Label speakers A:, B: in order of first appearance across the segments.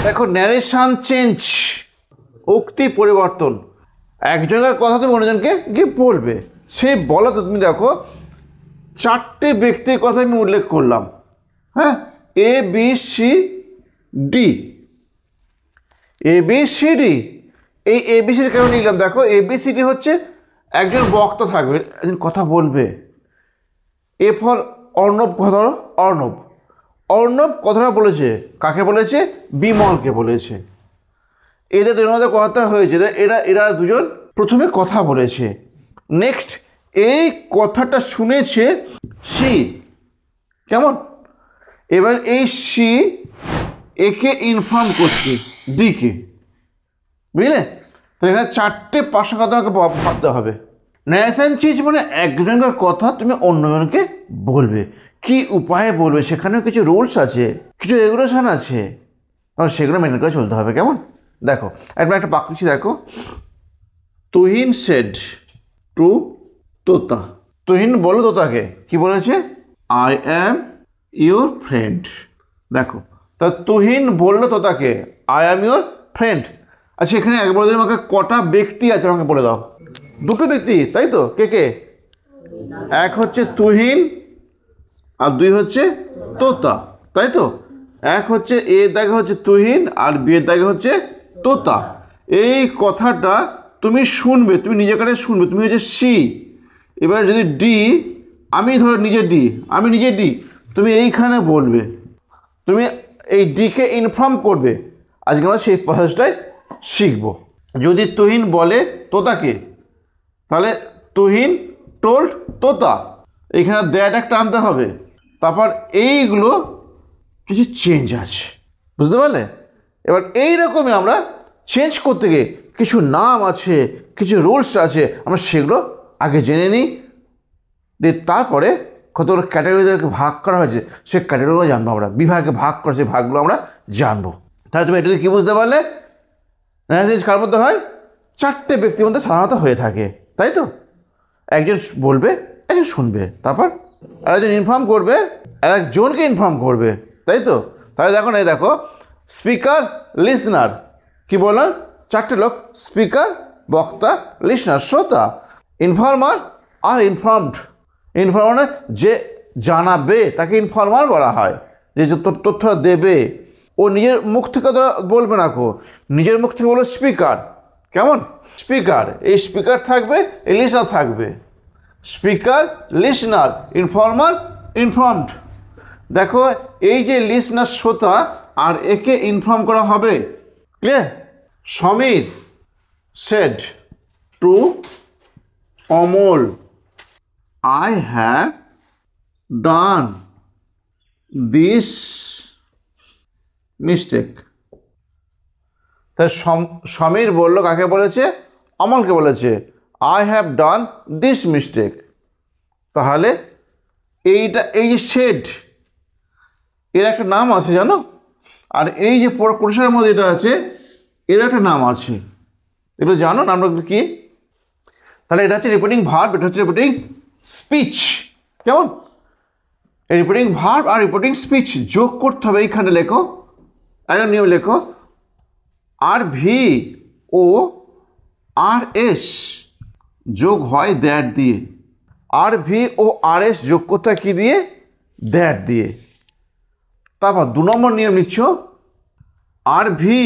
A: দেখো narration change, উক্তি পরিবর্তন। একজনের কথা তুমি অন্যজনকে গিয়ে বলবে, সেই বলাতে তুমি দেখো 4টে ব্যক্তির কথা আমি উল্লেখ করলাম। হ্যাঁ, A B C D, A B C D. এই এ বি সি ডি কেন নিলাম দেখো, এ বি সি ডি হচ্ছে একজন বক্তা থাকবে, একজন কথা বলবে। এ ফর অর্ণব, কথা ধরো অর্ণব, অর্ণব কথাটা বলেছে, কাকে বলেছে? বিমলকে বলেছে। এদের দুজনের মধ্যে কথাটা হয়েছে, এরা দুজন প্রথমে কথা বলেছে। নেক্সট এই কথাটা শুনেছে সি, কেমন? এবার এই সি একে ইনফর্ম করছে ডিকে, বুঝলে? তাহলে এখানে 4টে পার্শ্ব কথা আমাকে ভাবতে হবে। ন্যারেশন চেঞ্জ মানে একজনের কথা তুমি অন্যজনকে বলবে। কি উপায়ে বলবে সেখানেও কিছু রুলস আছে, কিছু রেগুলেশন আছে, কারণ সেগুলো মেনে করে চলতে হবে। কেমন? দেখো একবার একটা বাক্য লিখছি, দেখো তুহিন সেড টু তোতা। তুহিন বলো তোতাকে, কি বলেছে? I am your friend. দেখো, তা তুহিন বললো তোতাকে আই অ্যাম ইউর ফ্রেন্ড। আচ্ছা, এখানে একবার দিন আমাকে কটা ব্যক্তি আছে আমাকে বলে দাও। 2টো ব্যক্তি, তাই তো? কে কে? এক হচ্ছে তুহিন আর 2 হচ্ছে তোতা, তাই তো? এক হচ্ছে এ দাগে হচ্ছে তুহিন আর বি এর দাগে হচ্ছে তোতা। এই কথাটা তুমি শুনবে, তুমি নিজের কাছে শুনবে, তুমি হচ্ছে সি। এবার যদি ডি, আমি ধরো নিজে ডি, আমি নিজে ডি, তুমি এইখানে বলবে, তুমি এই ডিকে ইনফর্ম করবে। আজকে আমরা সেই প্রসেসটাই শিখব। যদি তুহিন বলে তোতাকে, তাহলে তুহিন টোল্ড তোতা, এইখানে দ্যাট একটা আনতে হবে। তারপর এইগুলো কিছু চেঞ্জ আছে, বুঝতে পারলে? এবার এইরকমই আমরা চেঞ্জ করতে গিয়ে কিছু নাম আছে, কিছু রুলস আছে, আমরা সেগুলো আগে জেনে নিই, দিয়ে তারপরে কতগুলো ক্যাটাগরিতে ভাগ করা হয়েছে সেই ক্যাটাগরিগুলো জানবো আমরা, বিভাগে ভাগ করা সেই ভাগগুলো আমরা জানবো। তাহলে তুমি এটাতে কী বুঝতে পারলে? ন্যারেশন কার মধ্যে হয়? 4টে ব্যক্তির মধ্যে সাধারণত হয়ে থাকে, তাই তো? একজন বলবে, একজন শুনবে, তারপর আরেকজন ইনফর্ম করবে, আরেকজনকে ইনফর্ম করবে, তাই তো? তাহলে দেখো না, দেখো স্পিকার, লিসনার, কি বললাম? 4টে লোক, স্পিকার বক্তা, লিসনার শ্রোতা, ইনফর্মার আর ইনফর্মড। ইনফর্মার মানে যে জানাবে তাকে ইনফর্মার বলা হয়, যে তথ্যটা দেবে। ও নিজের মুখ থেকে তো বলবে না, নিজের মুখ থেকে বলবে স্পিকার। কেমন? স্পিকার, এই স্পিকার থাকবে, এই লিসনার থাকবে। Speaker, listener, informer, informed. দেখো এই যে লিসনার শ্রোতা আর একে ইনফর্ম করা হবে, clear? Samir said to Amal I have done this mistake. তাই সমীর বলল, কাকে বলেছে? অমলকে বলেছে I have done this mistake. তাহলে এইটা, এই যে শেড, এর একটা নাম আছে জানো? আর এই যে কোটেশনের মধ্যে এটা আছে, এর একটা নাম আছে, এগুলো জানো নামটা কি? তাহলে এটা হচ্ছে রিপিটিং ভার্ব, এটা হচ্ছে রিপিটিং স্পিচ। কেমন? রিপিটিং ভার্ব আর রিপিটিং স্পিচ যোগ করতে হবে। এইখানে লেখো, একটা নিয়ম লেখো, আর ভি ও আর এস যোগ হয় দ্যাট দিয়ে। আর ভি ও আর এস যোগ করতে হয় কী দিয়ে? দ্যাট দিয়ে। তারপর 2 নম্বর নিয়ম লিখছ, আর ভি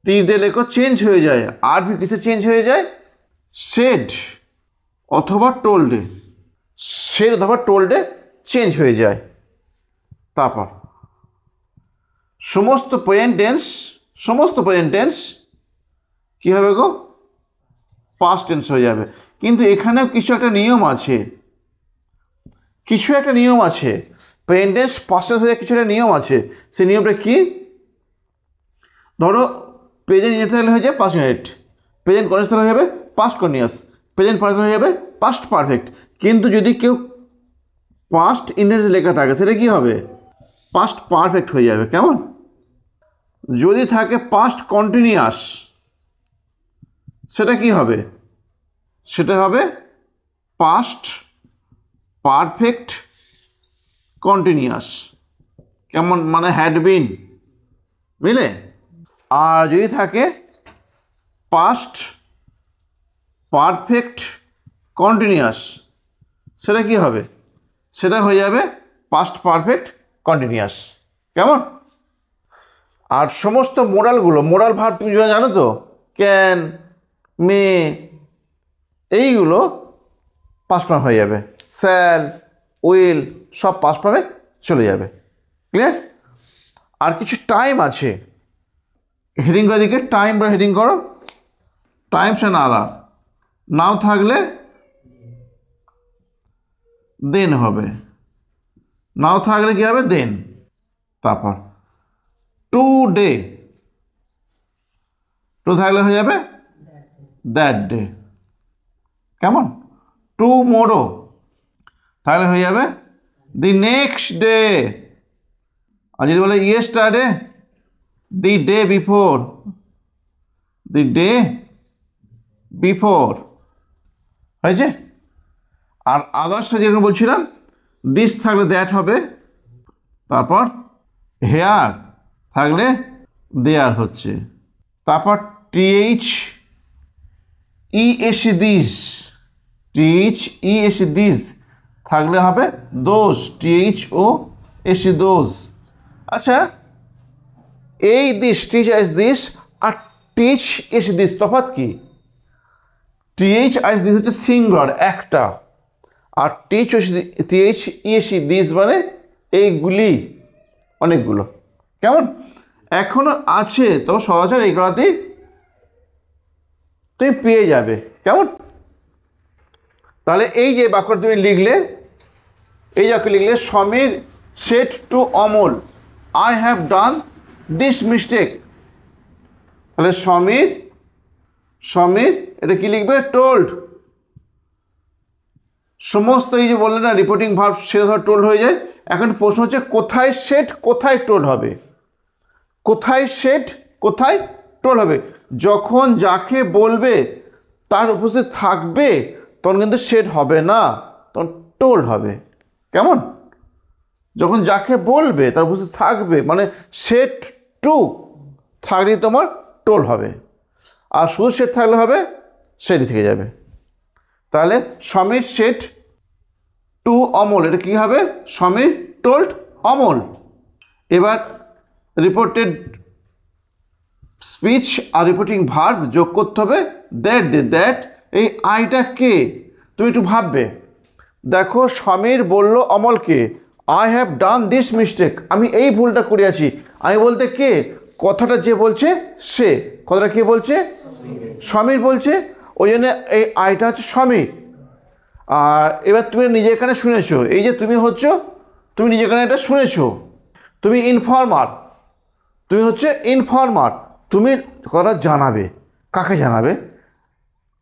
A: তীর দিয়ে লেখো চেঞ্জ হয়ে যায়। আর ভি কিসে চেঞ্জ হয়ে যায়? সেড অথবা টোল্ডে, সেড অথবা টোল্ডে চেঞ্জ হয়ে যায়। তারপর সমস্ত প্রেজেন্ট টেন্স কী হবে গো? পাস্ট টেন্স হয়ে যাবে। কিন্তু এখানেও কিছু একটা নিয়ম আছে, প্রেজেন্ট টেন্স পাস্ট টেন্স হয়ে কিছু একটা নিয়ম আছে। সেই নিয়মটা কি? ধরো প্রেজেন্ট ইনডিফিনিট হয়ে যাবে পাস্ট ইনডিফিনিট, প্রেজেন্ট কন্টিনিউয়াস হয়ে যাবে পাস্ট কন্টিনিউয়াস, প্রেজেন্ট পারফেক্ট হয়ে যাবে পাস্ট পারফেক্ট। কিন্তু যদি কেউ পাস্ট ইনডিফিনিট লেখা থাকে সেটা কি হবে? পাস্ট পারফেক্ট হয়ে যাবে। কেমন? যদি থাকে পাস্ট কন্টিনিউয়াস, সেটা কি হবে? সেটা হবে পাস্ট পারফেক্ট কন্টিনিউয়াস। কেমন? মানে হ্যাড বিন, বুঝলে? আর যদি থাকে পাস্ট পারফেক্ট কন্টিনিউয়াস, সেটা কি হবে? সেটা হয়ে যাবে পাস্ট পারফেক্ট কন্টিনিউয়াস। কেমন? আর সমস্ত মোরাল ভার্ব তুমি জানো তো, ক্যান, মে, এইগুলো পাস্ট ফর্ম হয়ে যাবে। স্যাল, উইল সব পাস্ট ফর্মে চলে যাবে। ক্লিয়ার? আর কিছু টাইম আছে, হেডিং করার দিকে টাইম বা হেডিং করো। টাইমস অ্যান্ড আদার, নাও থাকলে দেন হবে, নাও থাকলে কি হবে? দেন। তারপর টু ডে, টু থাকলে হয়ে যাবে দ্যাট ডে। কেমন? টুমোরো তাহলে হয়ে যাবে দি নেক্সট ডে। আর যদি বলে yesterday, the day before, the day before. হয়েছে? আর আদার্সটা যেরকম বলছিলাম, দিস থাকলে দ্যাট হবে, তারপর হেয়ার থাকলে দেয়ার হচ্ছে, তারপর T H E S these, T H E S these থাকলে হবে those, T H O S those. আচ্ছা, এই দিস, টিচ এস দিস আর টিচ এস দিস তফাৎ কি? টিএইচ এস দিস হচ্ছে সিঙ্গুলার একটা, আর টিচ টিএইচ ইএস দিস মানে এইগুলি, অনেকগুলো। কেমন? এখনো আছে, তবে সহজে এই করাতেই তুমি পেয়ে যাবে। কেমন? তাহলে এই যে বাক্যটা তুমি লিখলে, এই বাক্য লিখলে, Samir said to Amal, I have done this mistake. তাহলে সমীর এটা কি লিখবে? টোল্ড। সমস্ত এই যে বললেন না রিপোর্টিং ভার্ব, সেটা ধর টোল্ড হয়ে যায়। এখন প্রশ্ন হচ্ছে কোথায় সেড, কোথায় টোল্ড হবে? কোথায় সেড, কোথায় টোল্ড হবে? যখন যাকে বলবে তার উপস্থিত থাকবে তখন কিন্তু সেড হবে না, তখন টোল্ড হবে। কেমন? যখন যাকে বলবে তার উপস্থিত থাকবে, মানে সেড টু থাকলে তোমার টোল্ড হবে, আর শুধু সেড থাকলে হবে সেডই থেকে যাবে। তাহলে সমীর সেড টু অমল, এটা কী হবে? সমীর টোল্ড অমল। এবার রিপোর্টেড স্পিচ আর রিপোর্টিং ভার্ব যোগ করতে হবে দ্যাট দিয়ে। দ্যাট, এই আইটা কে? তুমি একটু ভাববে। দেখো, সমীর বলল অমলকে, I have done this mistake, আমি এই ভুলটা করিয়াছি। আমি বলতে কে? কথাটা যে বলছে সে। কথাটা কে বলছে? সমীর বলছে, ওই জন্য এই আইটা হচ্ছে সমীর। আর এবার তুমি নিজে এখানে শুনেছো, এই যে তুমি হচ্ছ, তুমি নিজে এখানে এটা শুনেছো, তুমি ইনফর্মার, তুমি হচ্ছে ইনফর্মার। তুমি কথা জানাবে, কাকে জানাবে?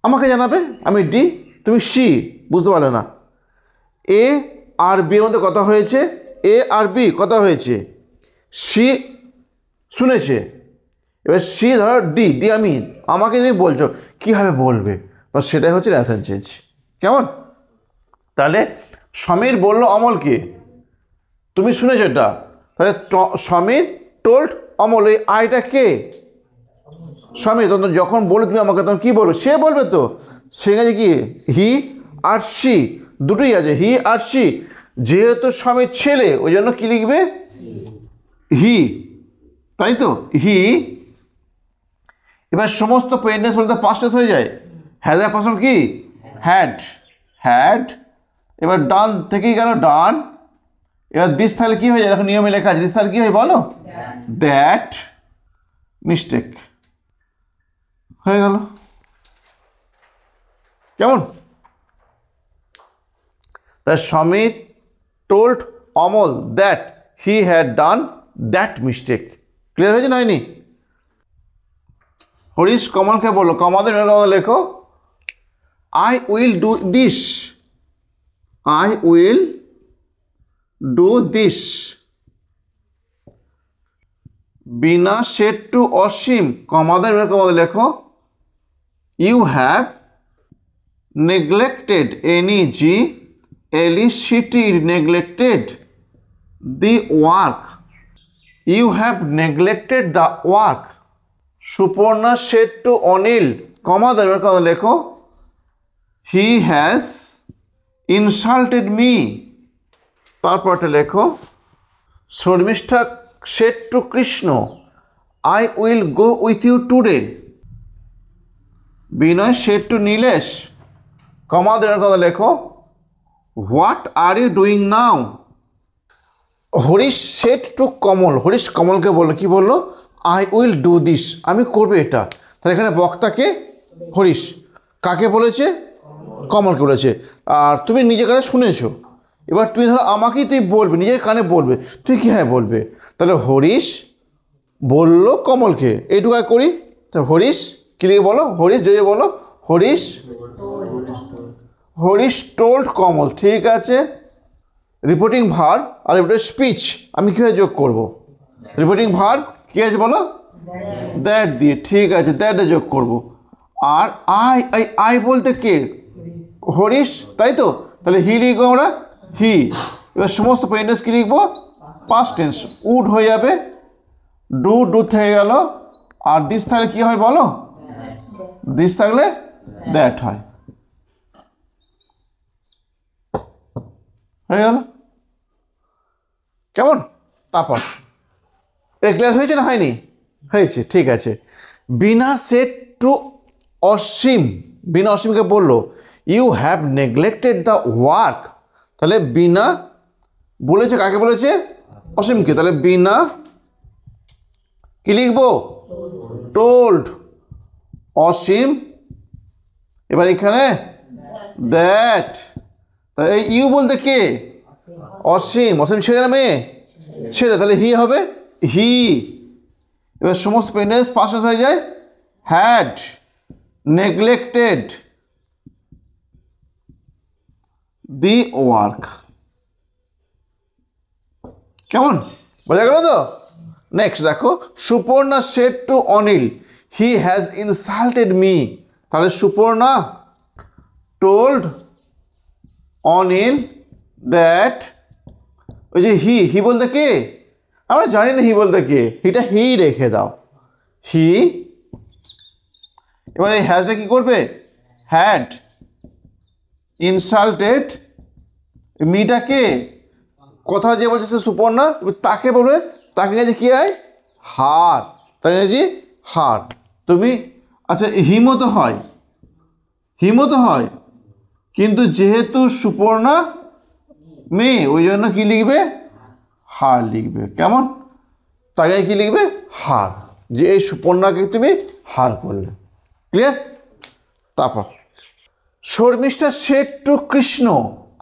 A: আমাকে জানাবে। আমি ডি, তুমি সি। বুঝতে পারলে না? এ আর বির মধ্যে কথা হয়েছে, এ আর বি কথা হয়েছে, সি শুনেছে, এবার সি ধরো ডি, ডি আমি, আমাকে তুমি বলছো, কীভাবে বলবে? তো সেটাই হচ্ছে ন্যাশন চেঞ্জ। কেমন? তাহলে সমীর বলল অমলকে, তুমি শুনেছো এটা, তাহলে সমীর টোল্ড অমল, এই আইটা কে? সমীর। তখন যখন বলবে তুমি আমাকে, তখন কী বলবে? সে বলবে তো। সেখানে কি হি আর সি দুটোই আছে, হি আর সি। যেহেতু সমীর ছেলে, ওই জন্য কী লিখবে? হি, তাই তো, হি। এবার সমস্ত পেন্টেন্স বলতে পাস্ট টেন্স হয়ে যায়। হ্যাজ এর পাস্ট কি? Had, had. এবার ডান থেকেই গেল ডান। এবার দিস তাহলে কী হয়ে যায়? দেখো নিয়মে লেখা আছে, দিস তাহলে কী হয় বলো? দ্যাট মিস্টেক হয়ে গেল। কেমন? তাই Samir told Amal that he had done that mistake. Clear হয়েছে না হয়নি? হরিশ কমলকে বললো, কমাদের লেখো, I will do this, I will do this. Bina said to Asim, কমাদের লেখো, you have neglected, NEG, Elicity neglected the work you have neglected the work. Suparna said to Anil, comma দেওয়ার কথা লেখো, হি হ্যাজ ইনসাল্টেড মি। তারপরটা লেখো, Sharmishtha said to Krishna, I will go with you today. Binoy said to Nilesh, comma দেওয়ার কথা লেখো, what are you doing now. Harish said to Kamal, Harish কমলকে বললো, কি বললো, আই উইল ডু দিস, আমি করবো এটা। তাহলে এখানে বক্তাকে হরিশ, কাকে বলেছে, কমলকে বলেছে। আর তুমি নিজের কানে শুনেছো, এবার তুমি ধরো আমাকেই তুই বলবে, নিজের কানে বলবে, তুই কি হ্যাঁ বলবে। তাহলে হরিশ বললো কমলকে, এইটুকু করি। তো হরিশ কি লিখে বলো, হরিশ যদি বলো, হরিশ টোল্ড কমল, ঠিক আছে। রিপোর্টিং ভার আর এটা স্পিচ, আমি কীভাবে যোগ করবো, রিপোর্টিং ভার কী আছে বলো, দ্যাট দিয়ে, ঠিক আছে, দ্যাট দিয়ে যোগ করবো। আর আই বলতে কে, হরিশ, তাই তো। তাহলে হি লিখবো আমরা, হি। এবার সমস্ত প্রেজেন্ট কি লিখবো, পাস্ট টেন্স, উড হয়ে যাবে, ডু থেকে গেল, আর দিস থাকলে কি হয় বলো, দিস থাকলে দ্যাট হয়, হয়ে গেল। কেমন, তারপর এটা ক্লিয়ার হয়েছে না হয়নি, হয়েছে, ঠিক আছে। বিনা সেড টু অসীম, বিনা অসীমকে বললো, you have neglected the work. তাহলে বিনা বলেছে, কাকে বলেছে, অসীমকে। তাহলে বিনা কি লিখবো, টোল্ড অসীম। এবার এখানে দ্যাট, তাহলে ইউ বলতে কে, অসীম, অসীম ছেড়ে না মেয়ে, ছেড়ে, তাহলে হি হবে, হি। এবার সমস্ত পেন্টেন্স পাস্ট হয়ে যায়, হ্যাড নেগলেক্টেড দি ওয়ার্ক। কেমন, বোঝা গেল তো। নেক্সট দেখো, Suparna said to Anil, he has insulted me. তাহলে সুপর্ণা টোল্ড অনিল দ্যাট, ওই যে হি বলতে কে, আমরা জানি না হি বলতে কে, হিটা হি রেখে দাও, হি। এবার এই হ্যাজটা কি করবে, হ্যাড ইনসাল্টেড মিটা কে, কথা যে বলছে সে সুপর্ণা, তাকে বলবে, তাকে নিয়ে কি হয়, হার, তাকে নিয়ে হার। তুমি আচ্ছা হিমও তো হয়, হিমও তো হয়, কিন্তু যেহেতু সুপর্ণা মেয়ে, ওই জন্য কি লিখবে, হার লিখবে। কেমন, তাকে কি লিখবে, হার, যে এই সুপর্ণাকে তুমি হার করলে। ক্লিয়ার। তারপর Sharmishtha said to Krishna,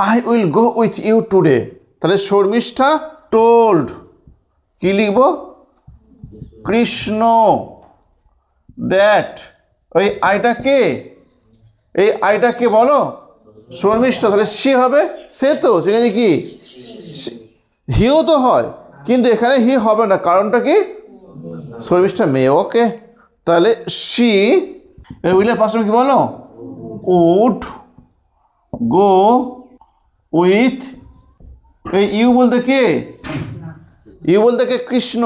A: I will go with you today. তাহলে শর্মিষ্ঠা টোল্ড, কি লিখব, কৃষ্ণ দ্যাট, ওই আইটা কে, এই আইটা কে বলো, শর্মিষ্ঠা। তাহলে সে হবে, সে তো সেখানে কি হিও তো হয়, কিন্তু এখানে হি হবে না, কারণটা কি, শর্মিষ্ঠা মেয়ে, ওকে। তাহলে সি, উইলের পাশে কি বলো, উড গো উইথ, এই ইউ বলতে কে, ইউ বলতে কে, কৃষ্ণ।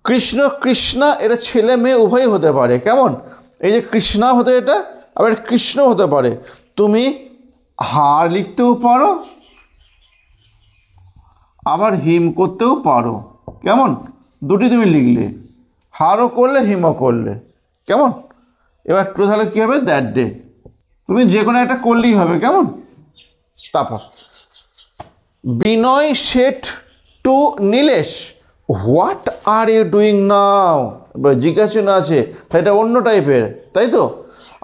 A: কৃষ্ণ কৃষ্ণা, এটা ছেলে মেয়ে উভয়ই হতে পারে। কেমন, এই যে কৃষ্ণা হতে, এটা আবার কৃষ্ণ হতে পারে। তুমি হার লিখতেও পারো, আবার হিম করতেও পারো। কেমন, দুটি তুমি লিখলে, হারও করলে হিমও করলে। কেমন, এবার টু তাহলে কী হবে, দ্যাট ডে, তুমি যে কোনো একটা করলেই হবে। কেমন। তারপর Binoy said to Nilesh, what are you doing now. জিজ্ঞাসা আছে, এটা অন্য টাইপের, তাই তো।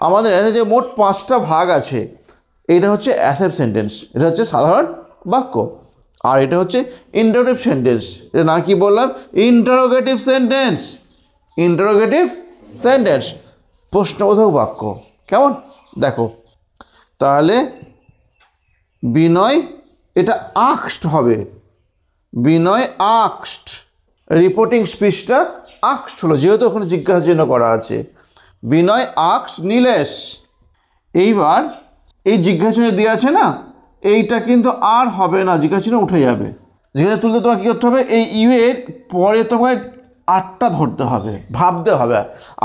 A: আমাদের যে মোট 5টা ভাগ আছে, এটা হচ্ছে অ্যাসেপ্ট সেন্টেন্স, এটা হচ্ছে সাধারণ বাক্য, আর এটা হচ্ছে ইন্টারোগেটিভ সেন্টেন্স। এটা না কি বললাম, ইন্টারোগেটিভ সেন্টেন্স, ইন্টারোগেটিভ সেন্টেন্স, প্রশ্নবোধক বাক্য। কেমন, দেখো তাহলে বিনয়, এটা আক্সড হবে, বিনয় আক্সড, রিপোর্টিং স্পিচটা আক্সড হলো, যেহেতু ওখানে জিজ্ঞাসা চিহ্ন করা আছে। বিনয় আক্সড নীলেশ। এইবার এই জিজ্ঞাসা চিহ্ন দেওয়া আছে না, এইটা কিন্তু আর হবে না, জিজ্ঞাসা চিহ্ন উঠে যাবে। জিজ্ঞাসা তুলতে তোমাকে কী করতে হবে, এই ইউ এর পরে তোমার আরটা ধরতে হবে, ভাবতে হবে,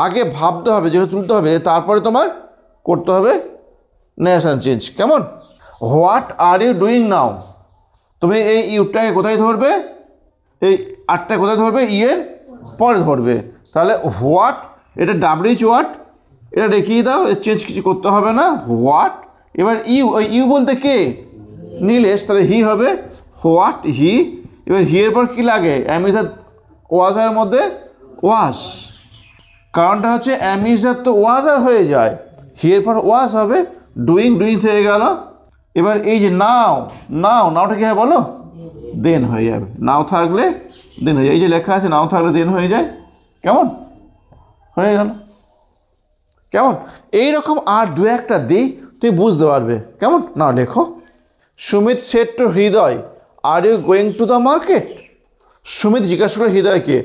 A: আগে ভাবতে হবে জিজ্ঞাসা তুলতে হবে, তারপরে তোমার করতে হবে নেশন চেঞ্জ। কেমন? What are you doing now, তুমি এই ইউটাকে কোথায় ধরবে, এই আরটাকে কোথায় ধরবে, ইয়ের পরে ধরবে। তাহলে হোয়াট, এটা ডাব্লিউএইচ ওয়াট, এটা দেখিয়ে দাও, চেঞ্জ কিছু করতে হবে না। হোয়াট, এবার ইউ, ওই ইউ বলতে কে, নীলেশ, তাহলে হি হবে হোয়াট হি। এবার হি এর পর কী লাগে, অ্যামিজার ওয়াজার মধ্যে ওয়াজ, কারণটা হচ্ছে অ্যামিজার তো ওয়াজার হয়ে যায়, হি এর পর ওয়াজ হবে, ডুইং ডুইং থেকে গেল। এবার এই যে নাও, নাওটা কী হয় বলো, দেন হয়ে যাবে, নাও থাকলে দেন হয়ে যায়, এই যে লেখা আছে নাও থাকলে দেন হয়ে যায়। কেমন হয়ে গেল? কেমন? এইরকম আর দু একটা দিই, তুমি বুঝতে পারবে। কেমন? না লেখো, Sumit said to Hriday, are you going to the market. Sumit জিজ্ঞাসা করলো হৃদয়কে,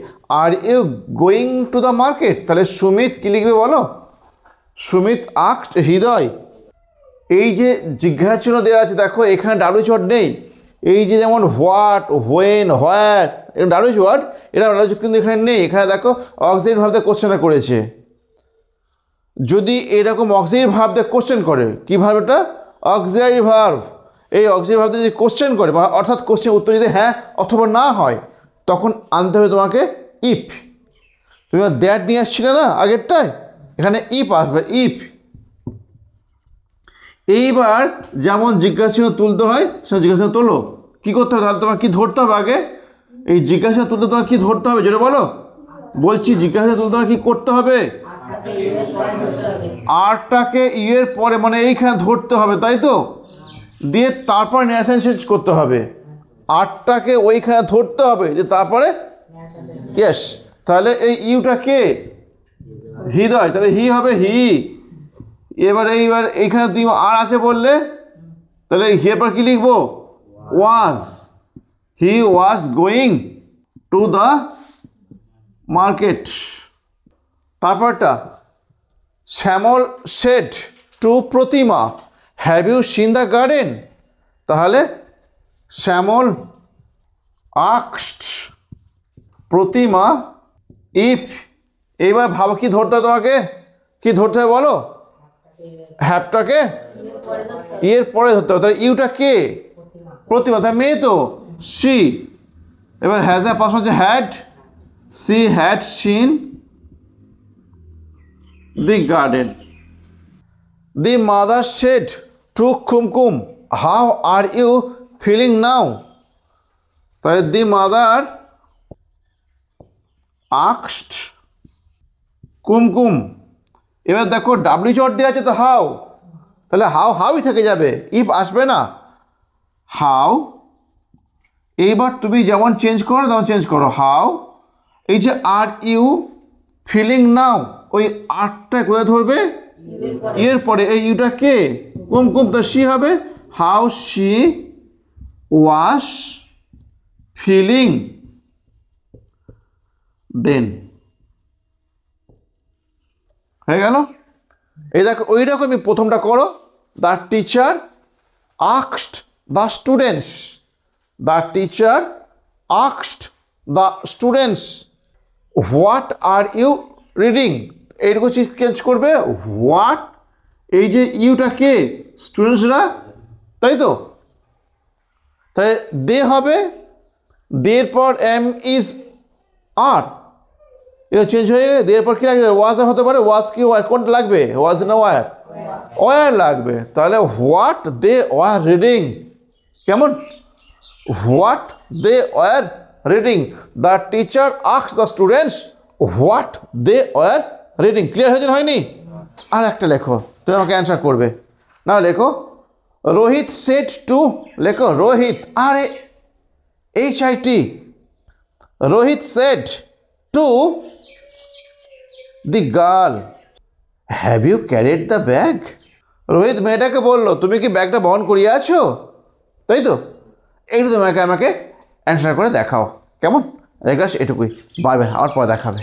A: are you going to the market. তাহলে সুমিত কী লিখবে বলো, সুমিত আস্কড হৃদয়। এই যে জিজ্ঞাসা চিহ্ন দেওয়া আছে দেখো, এখানে ডাব্লিউএইচ ওয়ার্ড নেই। এই যে যেমন হোয়াট, হোয়েন, হোয়াট, এরকম ডাব্লিউএইচ ওয়ার্ড, এটা ডাব্লিউএইচ কিন্তু এখানে নেই। এখানে দেখো অক্সিলারি ভার্ব দিয়ে কোশ্চেনটা করেছে। যদি এরকম অক্সিলারি ভার্ব দিয়ে কোশ্চেন করে, কী ভার্ব এটা, অক্সিলারি ভার্ব, এই অক্সিলারি ভার্ব দিয়ে যদি কোশ্চেন করে, অর্থাৎ কোশ্চেন উত্তর যদি হ্যাঁ অথবা না হয়, তখন আনতে হবে তোমাকে ইফ। তুমি দ্যাট নিয়ে আসছিলে না আগেরটায়, এখানে ইফ আসবে, ইফ। এইবার যেমন জিজ্ঞাসা চিহ্ন তুলতে হয়, সে জিজ্ঞাসা তোলো, কী করতে হবে তাহলে, তোমার কী ধরতে হবে আগে, এই জিজ্ঞাসা তুলতে তোমার কী ধরতে হবে যেটা বলো, বলছি জিজ্ঞাসা তুলতে তোমার কী করতে হবে, আরটাকে ইউ এর পরে মানে এইখানে ধরতে হবে, তাই তো, দিয়ে তারপর নেশন চেঞ্জ করতে হবে, আরটাকে ওইখানে ধরতে হবে, যে তারপরে ইয়েস। তাহলে এই ইউটা কে, হৃদয়, তাহলে হি হবে হি। এইবার এইখানে তুমি আর আছে বললে, তাহলে হিয়ের পর কী লিখবো, was, he was going to the market. তারপরটা, Shyamal said to Protima, have you seen the garden. তাহলে শ্যামল আস্কড প্রতিমা ইফ। এইবার ভাবো কী ধরতে হবে তোমাকে, কী ধরতে হবে বলো, হ্যাভটাকে ইয়ের পরে ধরতে হবে। তাহলে ইউটা কে, প্রতিমা, তাই মেয়ে তো, সি। এবার হ্যাজ এ পাস হচ্ছে had, she had seen the garden. The mother said to Kumkum, how are you feeling now. তাহলে দি মাদার আস্কড কুমকুম। এবার দেখো ডাব্লিউএইচ ওয়ার্ড দেওয়া আছে তো হাউ, তাহলে হাউই থেকে যাবে, ইফ আসবে না, হাউ। এইবার তুমি যেমন চেঞ্জ করো তেমন চেঞ্জ করো, হাউ, এই যে আর ইউ ফিলিং নাও, ওই আরটা কোথায় ধরবে, এর পরে, এই ইউটা কে, কুমকুম, তো সি হবে, how she was feeling then. হয়ে গেল? এই দেখো ওই রকমই প্রথমটা করো, the teacher asked the students, the teacher asked the students what are you reading. এইটুকু চেঞ্জ করবে, হোয়াট, এই যে ইউটা কে, স্টুডেন্টসরা, তাই তো, তাই দে হবে, দের পর এম ইজ আর, এটা চেঞ্জ হয়ে গেলে দের পর কী লাগবে, ওয়াজ হতে পারে, ওয়াজ কি ওয়ার, কোনটা লাগবে, ওয়াজ না ওয়ার, ওয়ার লাগবে। তাহলে হোয়াট দে ওয়ার রিডিং। কেমন? What they were reading, the teacher asked the students what they were reading. Clear হয়েছে হয়নি? আর একটা লেখো, তুমি আমাকে অ্যান্সার করবে না, লেখো রোহিত সেড টু, লেখো রোহিত, আরে HIT, Rohit said to the girl, have you carried the bag. Rohit মেয়েটাকে বললো, তুমি কি ব্যাগটা বহন করিয়ে আছো, তাই তো, এইটু তোমাকে আমাকে অ্যান্সার করে দেখাও। কেমন? এটুকুই, বাই বাই, আবার পরে দেখাবে।